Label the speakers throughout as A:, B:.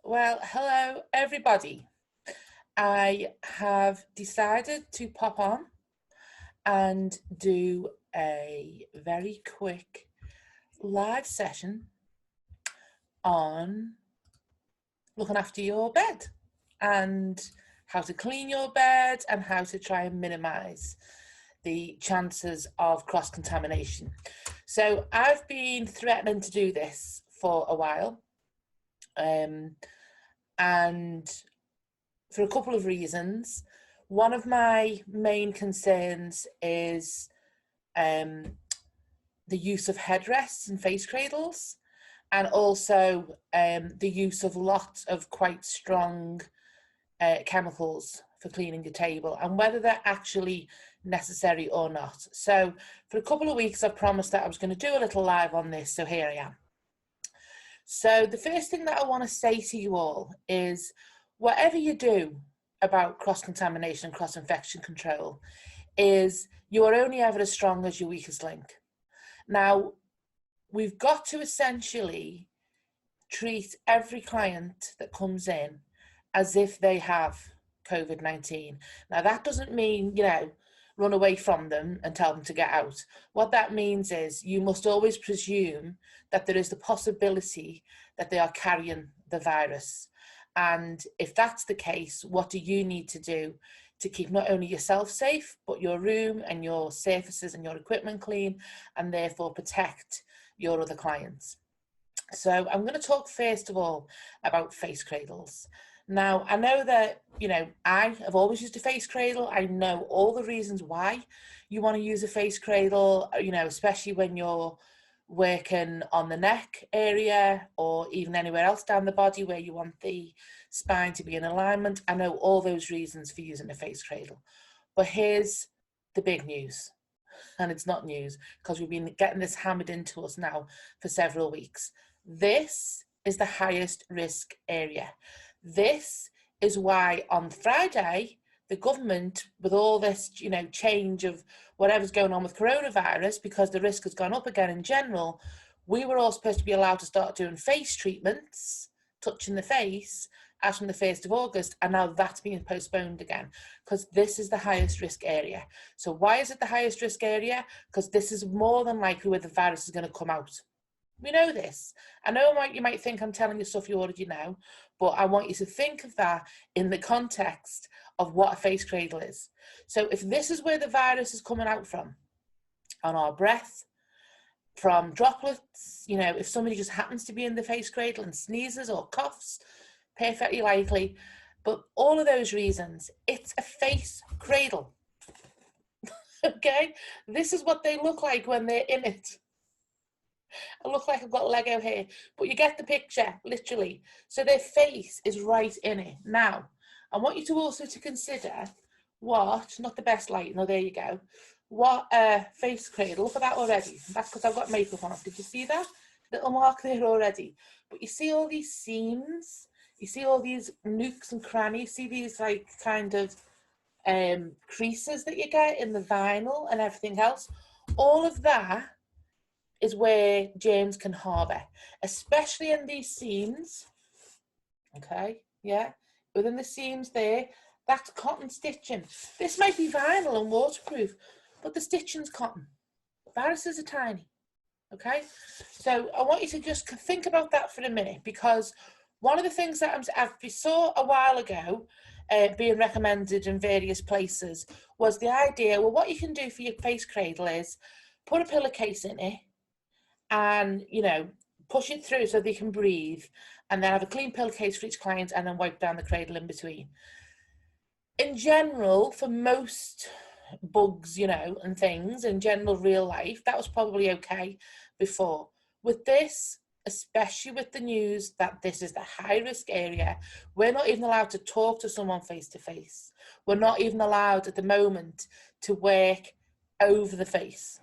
A: Well, hello everybody. I have decided to pop on and do a very quick live session on looking after your bed and how to clean your bed and how to try and minimize the chances of cross-contamination. So I've been threatening to do this for a while, and for a couple of reasons. One of my main concerns is the use of headrests and face cradles, and also the use of lots of quite strong chemicals for cleaning your table, and whether they're actually necessary or not. So for a couple of weeks I've promised that I was going to do a little live on this, so here I am. So the first thing that I want to say to you all is, whatever you do about cross-contamination and cross-infection control, is you are only ever as strong as your weakest link. Now, we've got to essentially treat every client that comes in as if they have COVID-19. Now, that doesn't mean, run away from them and tell them to get out. What that means is you must always presume that there is the possibility that they are carrying the virus. And if that's the case, what do you need to do to keep not only yourself safe, but your room and your surfaces and your equipment clean, and therefore protect your other clients? So I'm going to talk first of all about face cradles. Now, I know that, I have always used a face cradle. I know all the reasons why you want to use a face cradle, especially when you're working on the neck area or even anywhere else down the body where you want the spine to be in alignment. I know all those reasons for using a face cradle. But here's the big news. And it's not news because we've been getting this hammered into us now for several weeks. This is the highest risk area. This is why on Friday, the government, with all this, change of whatever's going on with coronavirus, because the risk has gone up again in general, we were all supposed to be allowed to start doing face treatments, touching the face, as from the 1st of August, and now that's being postponed again, because this is the highest risk area. So why is it the highest risk area? Because this is more than likely where the virus is going to come out. We know this. I know you might think I'm telling you stuff you already know, but I want you to think of that in the context of what a face cradle is. So if this is where the virus is coming out from, on our breath, from droplets, if somebody just happens to be in the face cradle and sneezes or coughs, perfectly likely. But all of those reasons, it's a face cradle. Okay? This is what they look like when they're in it. I look like I've got Lego hair, but you get the picture, literally. So their face is right in it. Now, I want you to also to consider not the best light, no, there you go, what a face cradle, look at that already. That's because I've got makeup on. Did you see that? Little mark there already. But you see all these seams, you see all these nooks and crannies, see these like kind of creases that you get in the vinyl and everything else. All of that is where germs can harbour, especially in these seams. Okay, yeah, within the seams there, that's cotton stitching. This might be vinyl and waterproof, but the stitching's cotton. Viruses are tiny. Okay, so I want you to just think about that for a minute, because one of the things that I saw a while ago being recommended in various places was the idea, well, what you can do for your face cradle is put a pillowcase in it and, push it through so they can breathe, and then have a clean pillowcase for each client and then wipe down the cradle in between. In general, for most bugs, and things in general real life, that was probably okay before. With this, especially with the news that this is the high risk area, we're not even allowed to talk to someone face to face. We're not even allowed at the moment to work over the face.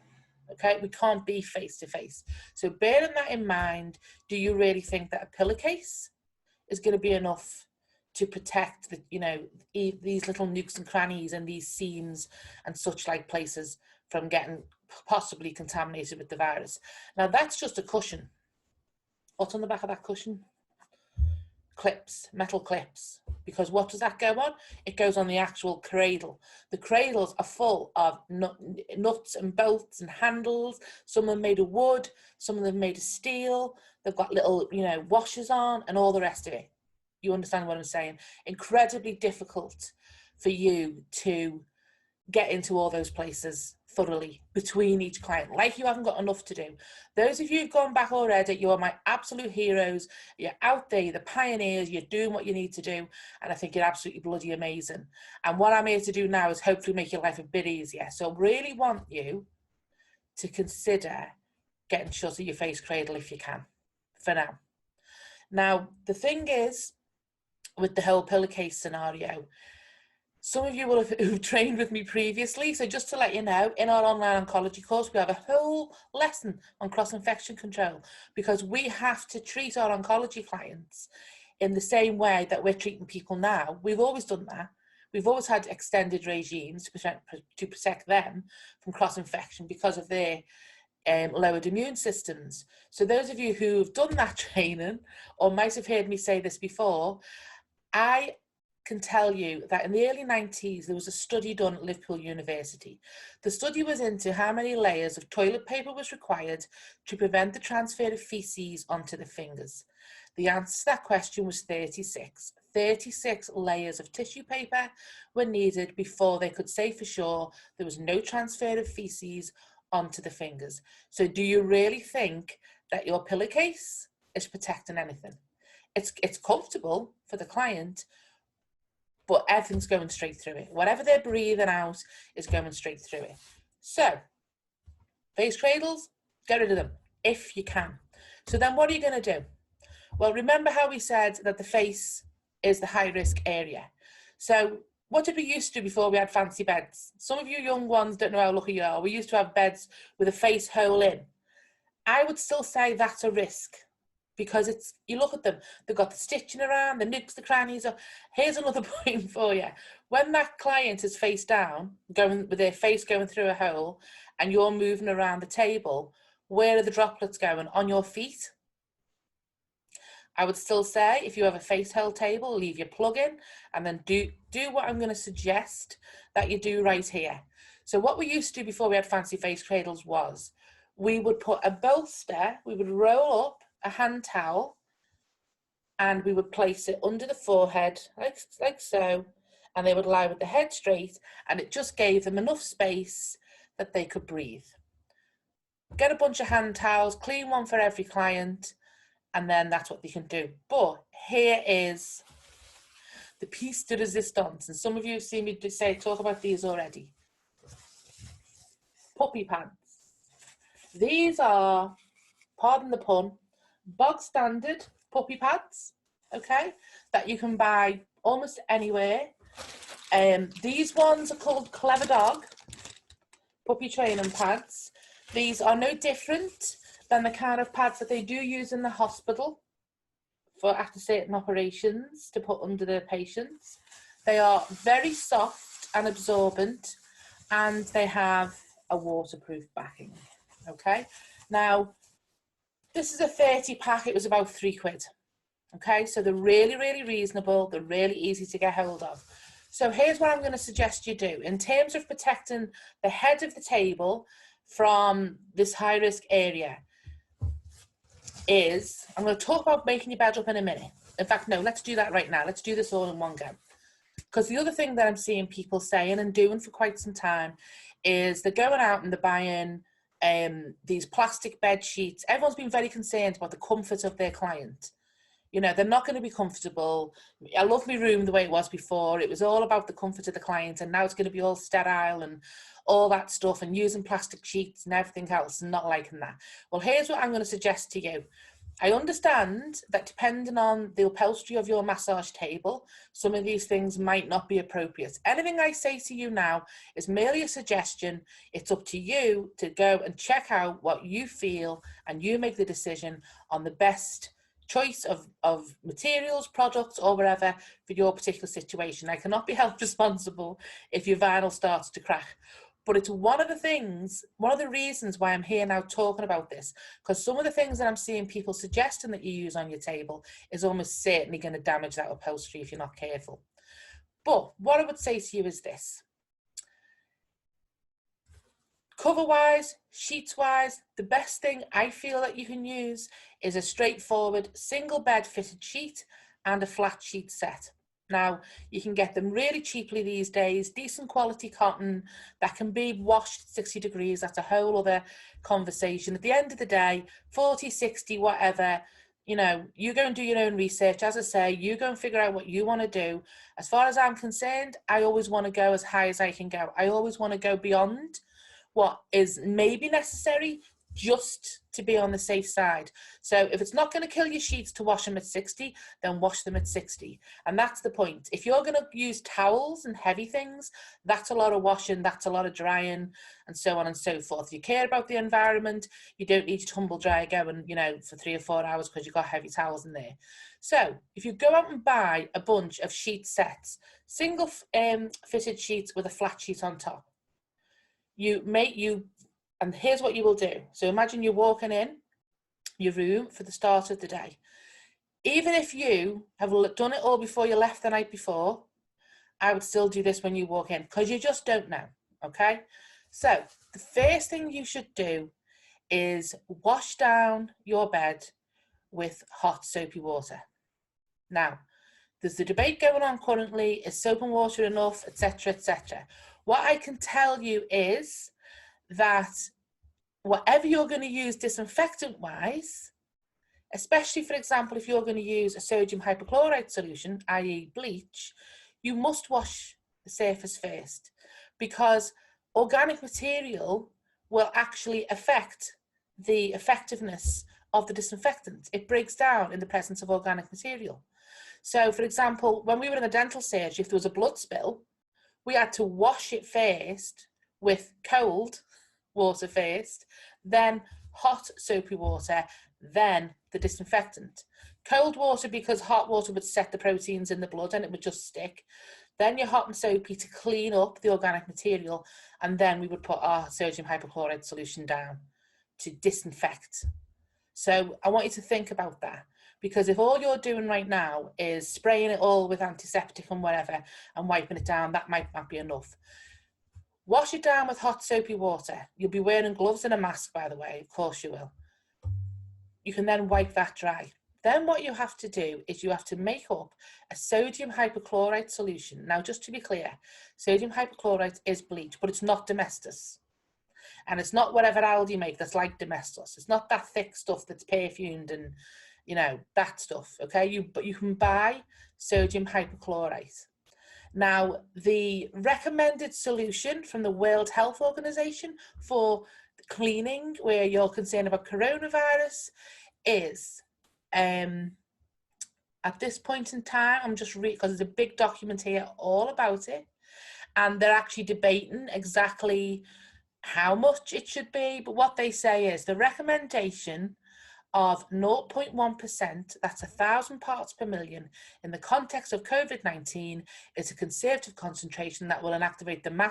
A: Okay, we can't be face to face. So bearing that in mind, do you really think that a pillowcase is going to be enough to protect these little nooks and crannies and these seams and such like places from getting possibly contaminated with the virus? Now that's just a cushion. What's on the back of that cushion? clips, metal clips, because what does that go on? It goes on the actual cradle. The cradles are full of nuts and bolts and handles. Some are made of wood, some of them made of steel. They've got little, you know, washers on and all the rest of it. You understand what I'm saying? Incredibly difficult for you to get into all those places thoroughly between each client, like you haven't got enough to do. Those of you who've gone back already, you are my absolute heroes. You're out there, you're the pioneers, you're doing what you need to do, and I think you're absolutely bloody amazing. And what I'm here to do now is hopefully make your life a bit easier. So I really want you to consider getting shut of your face cradle if you can, for now. Now, the thing is, with the whole pillowcase scenario, some of you will have trained with me previously, so just to let you know, in our online oncology course, we have a whole lesson on cross-infection control, because we have to treat our oncology clients in the same way that we're treating people now. We've always done that. We've always had extended regimes to protect them from cross-infection because of their lowered immune systems. So those of you who've done that training, or might have heard me say this before, I can tell you that in the early 90s, there was a study done at Liverpool University. The study was into how many layers of toilet paper was required to prevent the transfer of feces onto the fingers. The answer to that question was 36. 36 layers of tissue paper were needed before they could say for sure there was no transfer of feces onto the fingers. So do you really think that your pillowcase is protecting anything? It's comfortable for the client, but everything's going straight through it. Whatever they're breathing out is going straight through it. So, face cradles, get rid of them if you can. So then what are you going to do? Well, remember how we said that the face is the high risk area. So what did we used to do before we had fancy beds? Some of you young ones don't know how lucky you are. We used to have beds with a face hole in. I would still say that's a risk, because it's, you look at them, they've got the stitching around, the nooks, the crannies. Here's another point for you. When that client is face down, going with their face going through a hole, and you're moving around the table, where are the droplets going? On your feet? I would still say, if you have a face hole table, leave your plug in, and then do what I'm going to suggest that you do right here. So what we used to do before we had fancy face cradles was, we would put a bolster, we would roll up a hand towel, and we would place it under the forehead like so, and they would lie with the head straight, and it just gave them enough space that they could breathe. Get a bunch of hand towels, clean one for every client, and then that's what they can do. But here is the piece de resistance, and some of you have seen me talk about these already. Puppy pants. These are, pardon the pun, bog standard puppy pads, okay, that you can buy almost anywhere. These ones are called Clever Dog puppy training pads. These are no different than the kind of pads that they do use in the hospital for after certain operations to put under the patients. They are very soft and absorbent, and they have a waterproof backing, okay. Now, this is a 30 pack, it was about £3. Okay, so they're really, really reasonable, they're really easy to get hold of. So here's what I'm going to suggest you do. In terms of protecting the head of the table from this high risk area, is, I'm going to talk about making your bed up in a minute. In fact, no, let's do that right now. Let's do this all in one go. Because the other thing that I'm seeing people saying and doing for quite some time is they're going out and they're buying these plastic bed sheets. Everyone's been very concerned about the comfort of their client. You know, they're not going to be comfortable. I love my room the way it was before. It was all about the comfort of the client, and now it's going to be all sterile and all that stuff, and using plastic sheets and everything else, and not liking that. Well, here's what I'm going to suggest to you. I understand that depending on the upholstery of your massage table, some of these things might not be appropriate. Anything I say to you now is merely a suggestion. It's up to you to go and check out what you feel, and you make the decision on the best choice of materials, products, or whatever for your particular situation. I cannot be held responsible if your vinyl starts to crack. But it's one of the reasons why I'm here now talking about this, because some of the things that I'm seeing people suggesting that you use on your table is almost certainly going to damage that upholstery if you're not careful. But what I would say to you is this. Cover-wise, sheets-wise, the best thing I feel that you can use is a straightforward single bed fitted sheet and a flat sheet set. Now, you can get them really cheaply these days, decent quality cotton that can be washed at 60 degrees. That's a whole other conversation. At the end of the day, 40, 60, whatever, you know, you go and do your own research. As I say, you go and figure out what you want to do. As far as I'm concerned, I always want to go as high as I can go. I always want to go beyond what is maybe necessary just to be on the safe side. So if it's not going to kill your sheets to wash them at 60, then wash them at 60. And that's the point. If you're going to use towels and heavy things, that's a lot of washing, that's a lot of drying, and so on and so forth. You care about the environment, you don't need your tumble dryer going, you know, for 3 or 4 hours because you've got heavy towels in there. So if you go out and buy a bunch of sheet sets, single fitted sheets with a flat sheet on top, and here's what you will do. So imagine you're walking in your room for the start of the day. Even if you have done it all before you left the night before, I would still do this when you walk in, because you just don't know, okay? So the first thing you should do is wash down your bed with hot soapy water. Now, there's the debate going on currently, is soap and water enough, etc., etc. What I can tell you is that whatever you're going to use disinfectant-wise, especially, for example, if you're going to use a sodium hypochlorite solution, i.e. bleach, you must wash the surface first, because organic material will actually affect the effectiveness of the disinfectant. It breaks down in the presence of organic material. So, for example, when we were in the dental surgery, if there was a blood spill, we had to wash it first with cold water first, then hot soapy water, then the disinfectant. Cold water because hot water would set the proteins in the blood and it would just stick. Then your hot and soapy to clean up the organic material, and then we would put our sodium hypochlorite solution down to disinfect. So I want you to think about that, because if all you're doing right now is spraying it all with antiseptic and whatever and wiping it down, that might not be enough. Wash it down with hot soapy water. You'll be wearing gloves and a mask, by the way, of course you will. You can then wipe that dry. Then what you have to do is you have to make up a sodium hypochlorite solution. Now, just to be clear, sodium hypochlorite is bleach, but it's not Domestos. And it's not whatever Aldi make that's like Domestos. It's not that thick stuff that's perfumed and, you know, that stuff, okay? But you can buy sodium hypochlorite. Now, the recommended solution from the World Health Organization for cleaning, where you're concerned about coronavirus, is, at this point in time, I'm just reading, because there's a big document here all about it, and they're actually debating exactly how much it should be, but what they say is the recommendation of 0.1%, that's 1,000 parts per million, in the context of COVID-19 is a conservative concentration that will inactivate the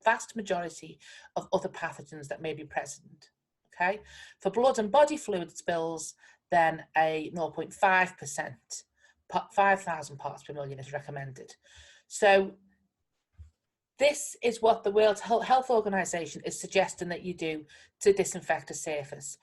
A: vast majority of other pathogens that may be present, okay? For blood and body fluid spills, then a 0.5%, 5,000 parts per million is recommended. So this is what the World Health Organization is suggesting that you do to disinfect a surface.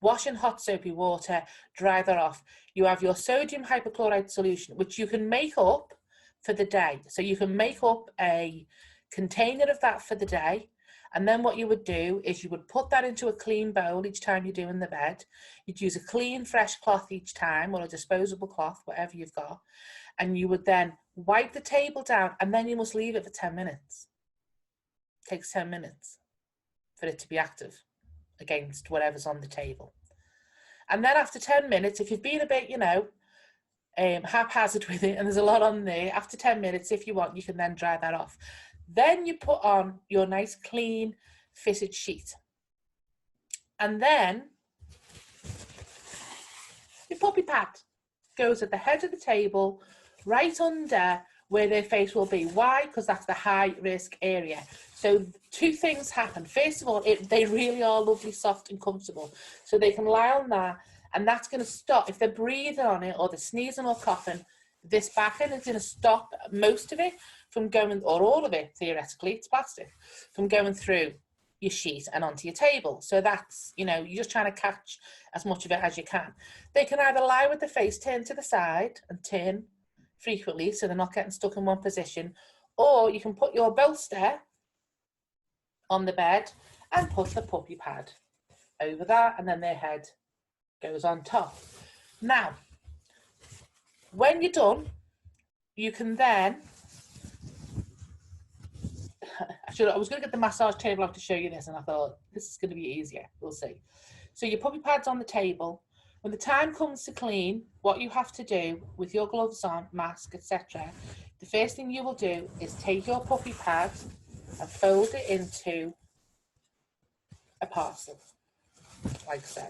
A: Wash in hot soapy water, dry that off. You have your sodium hypochlorite solution, which you can make up for the day. So you can make up a container of that for the day. And then what you would do is you would put that into a clean bowl each time you're doing the bed. You'd use a clean, fresh cloth each time, or a disposable cloth, whatever you've got. And you would then wipe the table down, and then you must leave it for 10 minutes. It takes 10 minutes for it to be active against whatever's on the table. And then after 10 minutes, if you've been a bit, you know, haphazard with it, and there's a lot on there, after 10 minutes, if you want, you can then dry that off. Then you put on your nice, clean, fitted sheet. And then your puppy pad goes at the head of the table, right under where their face will be. Why? Because that's the high risk area. So two things happen. First of all, they really are lovely, soft and comfortable. So they can lie on that, and that's going to stop, if they're breathing on it or they're sneezing or coughing, this backing is going to stop most of it from going, or all of it, theoretically, it's plastic, from going through your sheet and onto your table. So that's, you know, you're just trying to catch as much of it as you can. They can either lie with the face turned to the side and turn frequently so they're not getting stuck in one position, or you can put your bolster on the bed and put the puppy pad over that, and then their head goes on top. Now, when you're done, you can then, I was going to get the massage table out to show you this, and I thought this is going to be easier. We'll see. So your puppy pad's on the table. When the time comes to clean, what you have to do with your gloves on, mask, etc., the first thing you will do is take your puppy pad and fold it into a parcel, like so.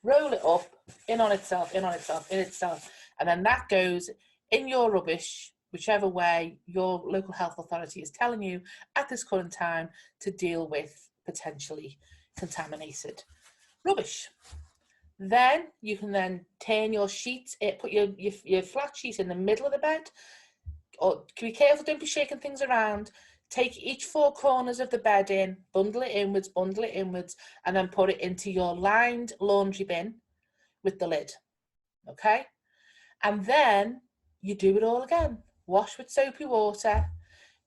A: Roll it up, in on itself, in on itself, in itself, and then that goes in your rubbish, whichever way your local health authority is telling you at this current time to deal with potentially contaminated rubbish. Then you can then turn your sheets, put your flat sheet in the middle of the bed, or be careful, don't be shaking things around. Take each four corners of the bed in, bundle it inwards, and then put it into your lined laundry bin with the lid, okay? And then you do it all again. Wash with soapy water,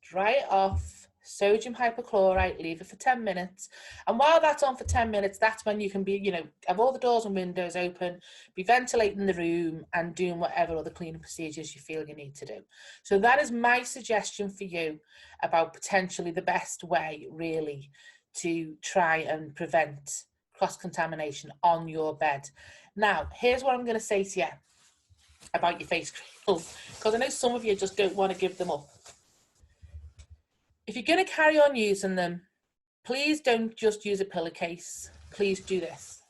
A: dry it off, sodium hypochlorite, leave it for 10 minutes. And while that's on for 10 minutes, that's when you can be, you know, have all the doors and windows open, be ventilating the room and doing whatever other cleaning procedures you feel you need to do. So that is my suggestion for you about potentially the best way, really, to try and prevent cross-contamination on your bed. Now, here's what I'm going to say to you about your face cradles, because I know some of you just don't want to give them up. If you're going to carry on using them, please don't just use a pillowcase. Please do this.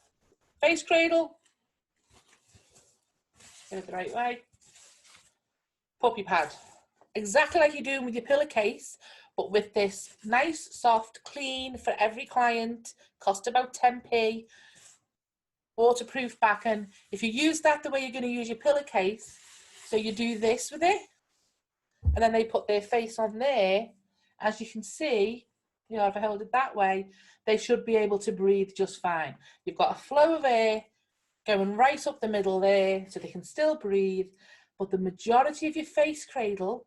A: Face cradle, get it the right way. Puppy pad, exactly like you're doing with your pillowcase, but with this nice, soft, clean for every client, cost about 10p, waterproof backing. If you use that the way you're going to use your pillowcase, so you do this with it, and then they put their face on there, as you can see, you know, if I hold it that way, they should be able to breathe just fine. You've got a flow of air going right up the middle there, so they can still breathe, but the majority of your face cradle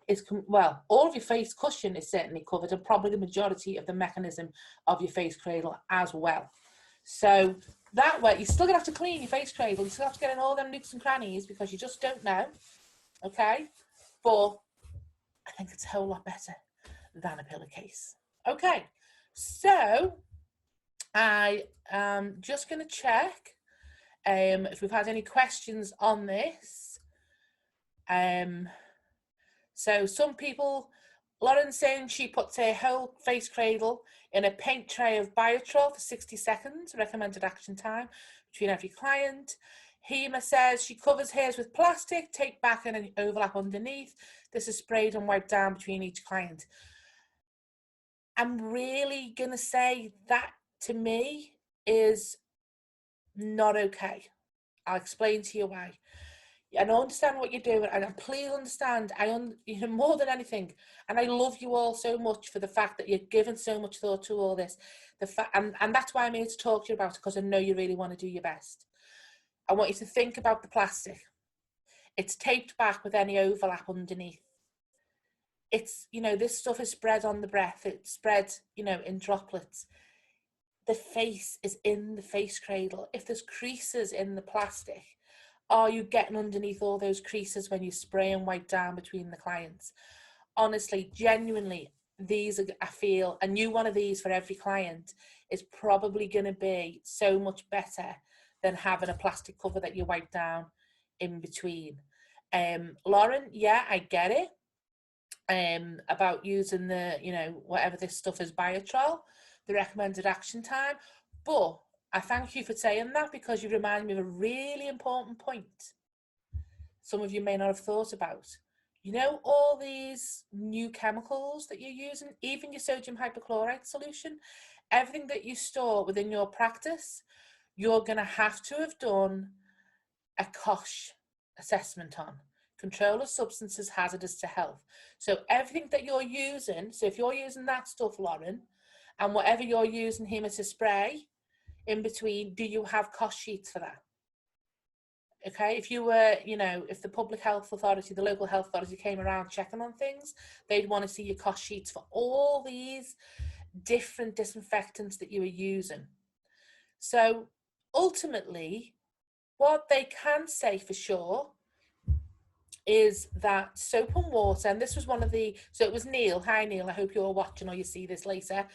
A: is, well, all of your face cushion is certainly covered, and probably the majority of the mechanism of your face cradle as well. So that way, you're still gonna have to clean your face cradle, you still have to get in all them nooks and crannies because you just don't know, okay? But I think it's a whole lot better than a pillowcase. Okay, so I am just going to check if we've had any questions on this. So some people, Lauren's saying she puts her whole face cradle in a paint tray of Biotrol for 60 seconds, recommended action time between every client. Hema says she covers hers with plastic, take back and an overlap underneath. This is sprayed and wiped down between each client. I'm really going to say that, to me, is not okay. I'll explain to you why. I don't understand what you're doing, and please understand, you know, more than anything, and I love you all so much for the fact that you're giving so much thought to all this. And that's why I'm here to talk to you about it, because I know you really want to do your best. I want you to think about the plastic. It's taped back with any overlap underneath. It's, you know, this stuff is spread on the breath. It's spread, you know, in droplets. The face is in the face cradle. If there's creases in the plastic, are you getting underneath all those creases when you spray and wipe down between the clients? Honestly, genuinely, these are, I feel, a new one of these for every client is probably going to be so much better than having a plastic cover that you wipe down in between. Lauren, yeah, I get it. About using the, you know, whatever this stuff is, Biotrol, the recommended action time. But I thank you for saying that, because you remind me of a really important point some of you may not have thought about. You know, all these new chemicals that you're using, even your sodium hypochlorite solution, everything that you store within your practice, you're going to have to have done a COSH assessment on. Control of substances hazardous to health. So everything that you're using, so if you're using that stuff, Lauren, and whatever you're using here to spray in between, do you have COSH sheets for that? Okay, if you were, you know, if the public health authority, the local health authority came around checking on things, they'd want to see your COSH sheets for all these different disinfectants that you were using. So ultimately, what they can say for sure is that soap and water, and this was one of the, so it was Neil, hi Neil, I hope you're watching or you see this later.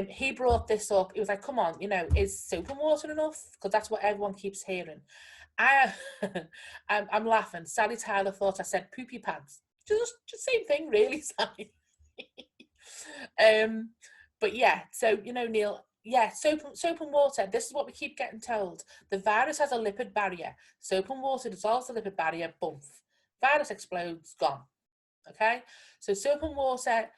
A: He brought this up. He was like, come on, you know, is soap and water enough? Because that's what everyone keeps hearing. I'm laughing. Sally Tyler thought I said poopy pads. Just same thing, really, Sally. But yeah, so, you know, Neil, yeah, soap and water, this is what we keep getting told. The virus has a lipid barrier. Soap and water dissolves the lipid barrier, boom. Virus explodes, gone. Okay? So soap and water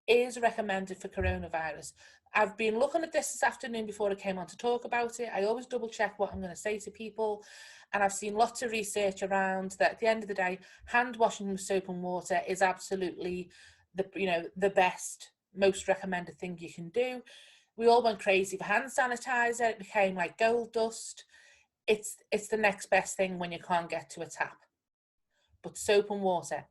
A: is recommended for coronavirus. I've been looking at this afternoon before I came on to talk about it. I always double check what I'm going to say to people. And I've seen lots of research around that at the end of the day, hand washing with soap and water is absolutely the, you know, the best, most recommended thing you can do. We all went crazy for hand sanitizer. It became like gold dust. It's the next best thing when you can't get to a tap. But soap and water,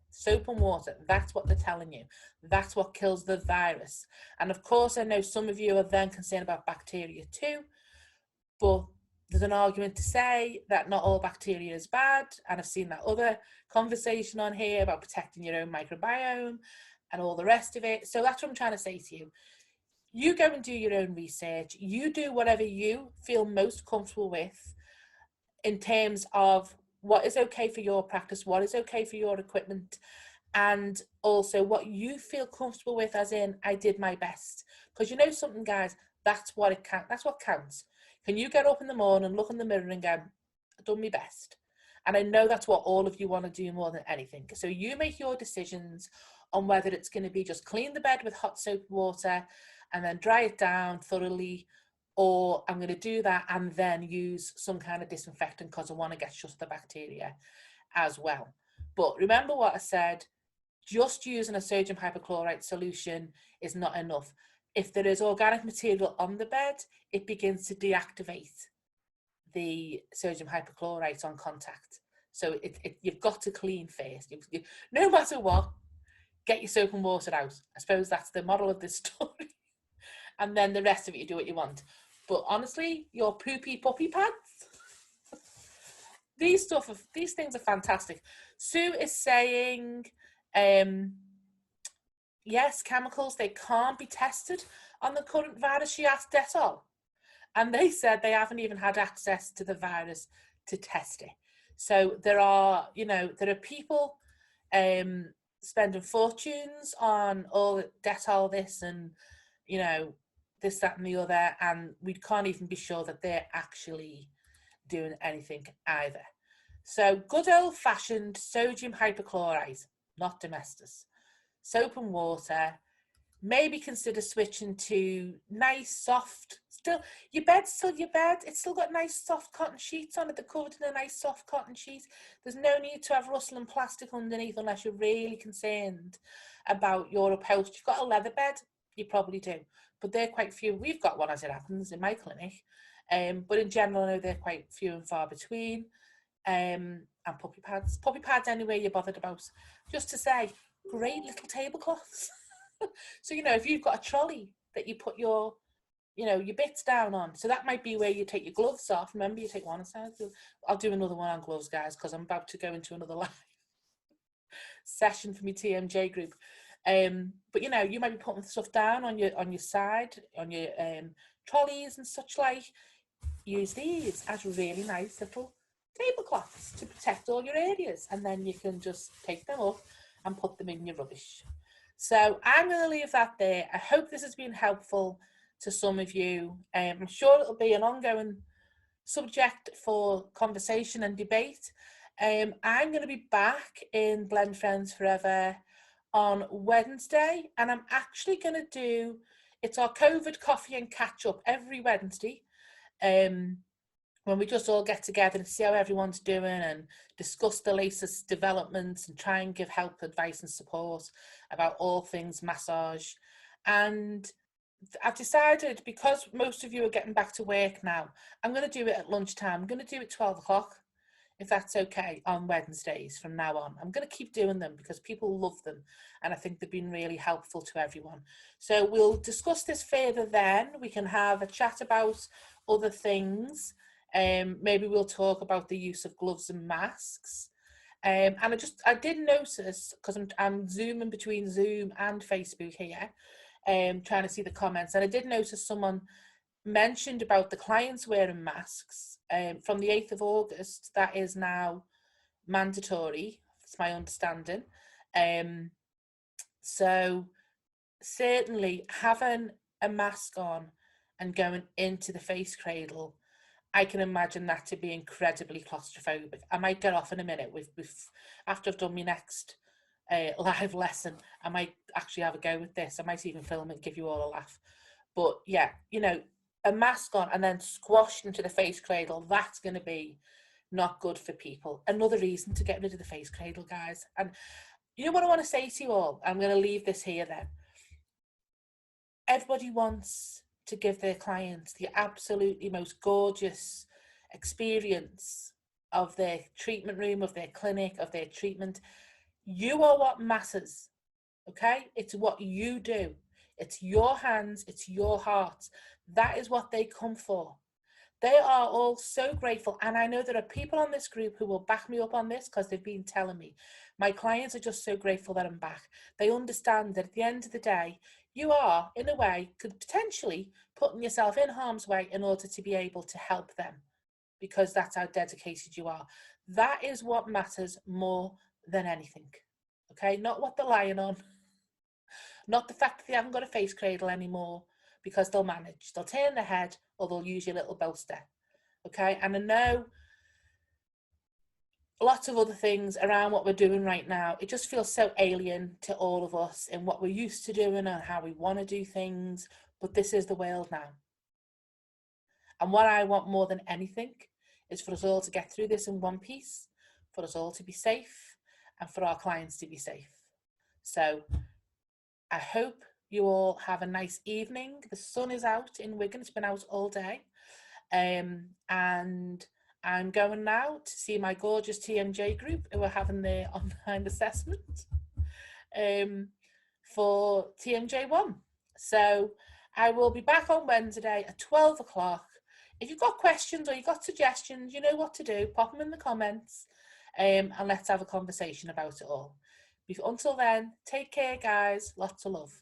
A: that's what they're telling you. That's what kills the virus. And of course, I know some of you are then concerned about bacteria too, but there's an argument to say that not all bacteria is bad. And I've seen that other conversation on here about protecting your own microbiome and all the rest of it. So that's what I'm trying to say to you. You go and do your own research. You do whatever you feel most comfortable with in terms of what is okay for your practice, what is okay for your equipment, and also what you feel comfortable with, as in, I did my best. Because you know something, guys, that's what it counts. That's what counts. Can you get up in the morning, look in the mirror and go, I've done my best? And I know that's what all of you want to do more than anything. So you make your decisions on whether it's going to be just clean the bed with hot soap water and then dry it down thoroughly, or I'm going to do that and then use some kind of disinfectant because I want to get shut of the bacteria as well. But remember what I said, just using a sodium hypochlorite solution is not enough. If there is organic material on the bed, it begins to deactivate the sodium hypochlorite on contact. So you've got to clean first. No matter what, get your soap and water out. I suppose that's the model of this story. And then the rest of it, you do what you want. But honestly, your poopy puppy pads, these things are fantastic. Sue is saying, yes, chemicals, they can't be tested on the current virus. She asked Dettol, and they said they haven't even had access to the virus to test it. So there are people spending fortunes on all Dettol this and, you know, this, that and the other, and we can't even be sure that they're actually doing anything either. So good old-fashioned sodium hypochlorite, not Domestos, soap and water. Maybe consider switching to nice, soft, your bed's still your bed. It's still got nice, soft cotton sheets on it. They're covered in a nice, soft cotton sheet. There's no need to have rustling plastic underneath unless you're really concerned about your upholstery. You've got a leather bed, you probably do, but they're quite few. We've got one, as it happens, in my clinic. But in general, I know they're quite few and far between. And puppy pads anyway you're bothered about. Just to say, great little tablecloths. So, you know, if you've got a trolley that you put your bits down on, so that might be where you take your gloves off. Remember, you take one aside. I'll do another one on gloves, guys, because I'm about to go into another live session for my TMJ group. But you know, you might be putting stuff down on your side, on your trolleys and such like. Use these as really nice little tablecloths to protect all your areas, and then you can just take them up and put them in your rubbish. So I'm going to leave that there. I hope this has been helpful to some of you. I'm sure it'll be an ongoing subject for conversation and debate. I'm going to be back in Blend Friends Forever on Wednesday, and I'm actually going to do, it's our COVID coffee and catch up every Wednesday, when we just all get together and see how everyone's doing and discuss the latest developments and try and give help, advice and support about all things massage. And I've decided, because most of you are getting back to work now, I'm going to do it at lunchtime. I'm going to do it 12 o'clock, if that's okay, on Wednesdays from now on. I'm going to keep doing them because people love them and I think they've been really helpful to everyone. So we'll discuss this further then. We can have a chat about other things. Maybe we'll talk about the use of gloves and masks. And I did notice, because I'm zooming between Zoom and Facebook here, trying to see the comments, and I did notice someone mentioned about the clients wearing masks. From the 8th of August, that is now mandatory, it's my understanding. So certainly having a mask on and going into the face cradle, I can imagine that to be incredibly claustrophobic. I might get off in a minute after I've done my next live lesson. I might actually have a go with this. I might even film it, give you all a laugh. But yeah, you know, a mask on and then squashed into the face cradle, that's going to be not good for people. Another reason to get rid of the face cradle, guys. And you know what I want to say to you all? I'm going to leave this here then. Everybody wants to give their clients the absolutely most gorgeous experience of their treatment room, of their clinic, of their treatment. You are what matters, okay? It's what you do. It's your hands, it's your heart. That is what they come for. They are all so grateful. And I know there are people on this group who will back me up on this because they've been telling me. My clients are just so grateful that I'm back. They understand that at the end of the day, you are, in a way, could potentially putting yourself in harm's way in order to be able to help them, because that's how dedicated you are. That is what matters more than anything. Okay, not what they're lying on, not the fact that they haven't got a face cradle anymore, because they'll manage. They'll turn their head or they'll use your little bolster. Okay, and I know lots of other things around what we're doing right now. It just feels so alien to all of us in what we're used to doing and how we want to do things. But this is the world now. And what I want more than anything is for us all to get through this in one piece, for us all to be safe, and for our clients to be safe. So I hope you all have a nice evening. The sun is out in Wigan. It's been out all day. And I'm going now to see my gorgeous TMJ group who are having their online assessment for TMJ1. So I will be back on Wednesday at 12 o'clock. If you've got questions or you've got suggestions, you know what to do. Pop them in the comments, and let's have a conversation about it all. Until then, take care, guys. Lots of love.